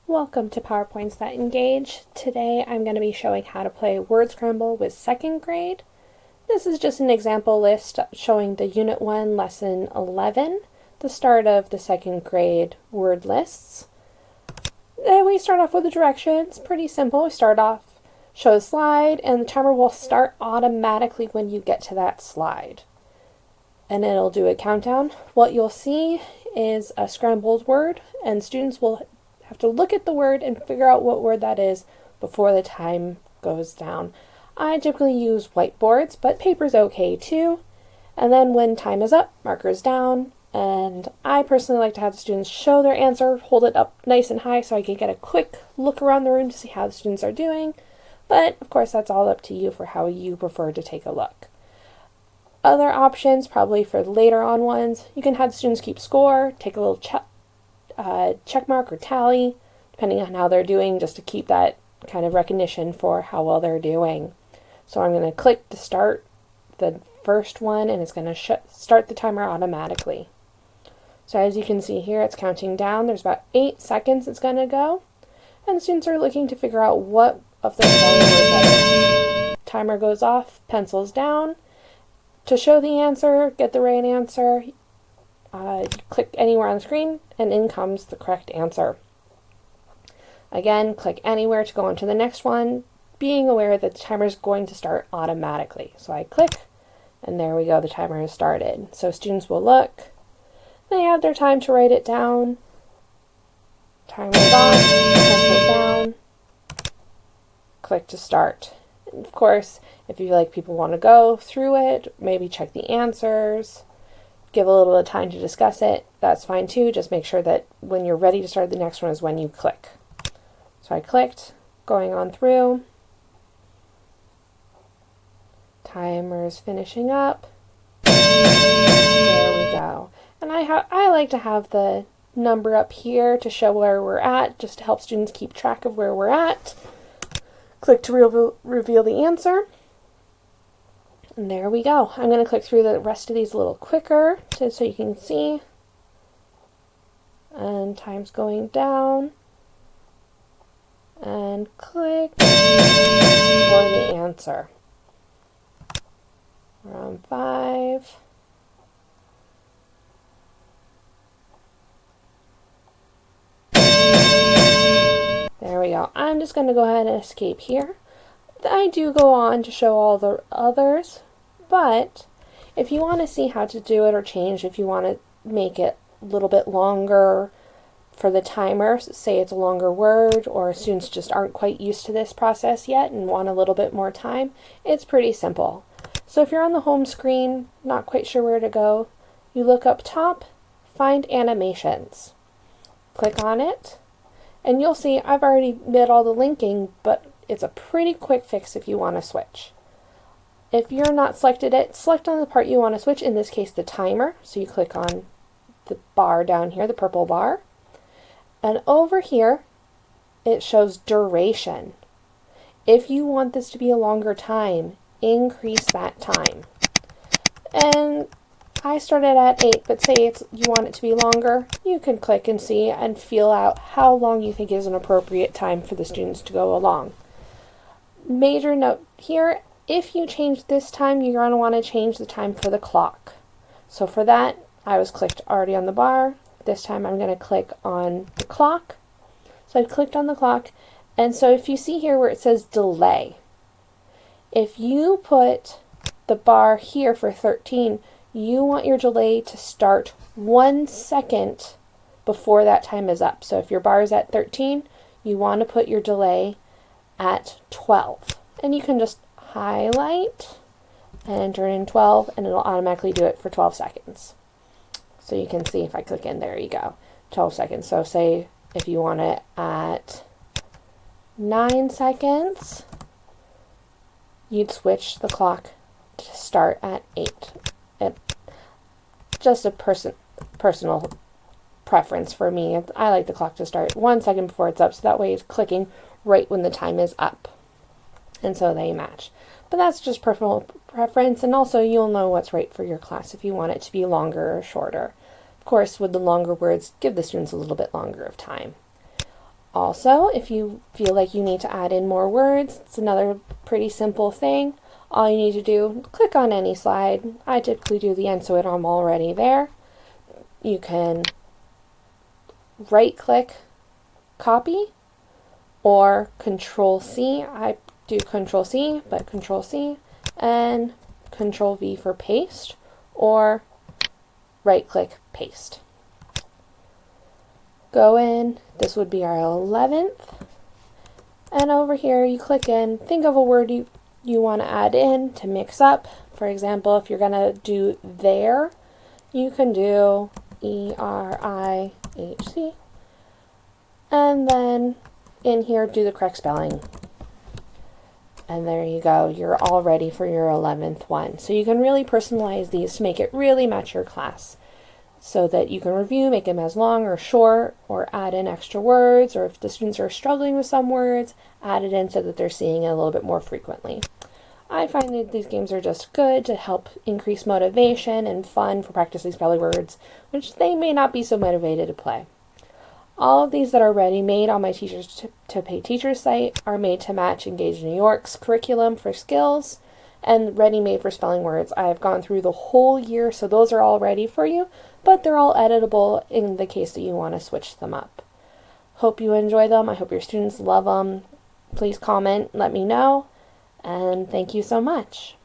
Welcome to PowerPoints That Engage. Today I'm going to be showing how to play word scramble with second grade. This is just an example list showing the Unit 1 Lesson 11, the start of the second grade word lists. And we start off with the directions. Pretty simple. We start off, show a slide, and the timer will start automatically when you get to that slide. And it'll do a countdown. What you'll see is a scrambled word, and students will have to look at the word and figure out what word that is before the time goes down. I typically use whiteboards, but paper's okay too. And then when time is up, markers down, and I personally like to have the students show their answer, hold it up nice and high so I can get a quick look around the room to see how the students are doing. But of course that's all up to you for how you prefer to take a look. Other options, probably for the later on ones, you can have the students keep score, take a little check mark or tally, depending on how they're doing, just to keep that kind of recognition for how well they're doing. So I'm going to click to start the first one, and it's going to start the timer automatically. So as you can see here, it's counting down. There's about 8 seconds it's going to go, and the students are looking to figure out what of the spelling words that is. Timer goes off, pencils down. To show the answer, get the right answer, click anywhere on the screen, and in comes the correct answer. Again, click anywhere to go on to the next one, being aware that the timer is going to start automatically. So I click, and there we go, the timer has started. So students will look, they have their time to write it down, timer is on, pencils down, click to start. And of course, if you feel like people want to go through it, maybe check the answers, give a little bit of time to discuss it, that's fine too. Just make sure that when you're ready to start the next one is when you click. So I clicked, going on through. Timer is finishing up. There we go. And I like to have the number up here to show where we're at, just to help students keep track of where we're at. Click to reveal the answer. And there we go. I'm going to click through the rest of these a little quicker so you can see. And time's going down. And click for the answer. Round 5. There we go. I'm just going to go ahead and escape here. I do go on to show all the others, but if you want to see how to do it or change, if you want to make it a little bit longer for the timer, say it's a longer word, or students just aren't quite used to this process yet and want a little bit more time, it's pretty simple. So if you're on the home screen, not quite sure where to go, you look up top, find animations. Click on it, and you'll see I've already did all the linking, but it's a pretty quick fix if you want to switch. If you're not selected it, select on the part you want to switch, in this case the timer. So you click on the bar down here, the purple bar. And over here, it shows duration. If you want this to be a longer time, increase that time. And I started at 8, but say you want it to be longer, you can click and see and feel out how long you think is an appropriate time for the students to go along. Major note here, if you change this time, you're going to want to change the time for the clock. So for that, I was clicked already on the bar. This time I'm going to click on the clock. So I clicked on the clock, and so if you see here where it says delay, if you put the bar here for 13, you want your delay to start 1 second before that time is up. So if your bar is at 13, you want to put your delay at 12. And you can just highlight and enter in 12, and it'll automatically do it for 12 seconds. So you can see if I click in, there you go, 12 seconds. So say if you want it at 9 seconds, you'd switch the clock to start at 8. Just a personal preference for me. I like the clock to start 1 second before it's up, so that way it's clicking right when the time is up. And so they match. But that's just personal preference, and also you'll know what's right for your class if you want it to be longer or shorter. Of course, with the longer words, give the students a little bit longer of time. Also, if you feel like you need to add in more words, it's another pretty simple thing. All you need to do, click on any slide. I typically do the end so I'm already there. You can right click, copy, or Control C. I do Control C, but Control C, and Control V for paste, or right click, paste. Go in, this would be our 11th, and over here you click in, think of a word you want to add in to mix up. For example, if you're going to do there, you can do ERIHC, and then in here do the correct spelling. And there you go, you're all ready for your 11th one. So you can really personalize these to make it really match your class, so that you can review, make them as long or short, or add in extra words, or if the students are struggling with some words, add it in so that they're seeing it a little bit more frequently. I find that these games are just good to help increase motivation and fun for practicing spelling words, which they may not be so motivated to play. All of these that are ready-made on my Teachers to Pay Teachers site are made to match Engage New York's curriculum for skills and ready-made for spelling words. I have gone through the whole year, so those are all ready for you, but they're all editable in the case that you want to switch them up. Hope you enjoy them. I hope your students love them. Please comment, let me know, and thank you so much.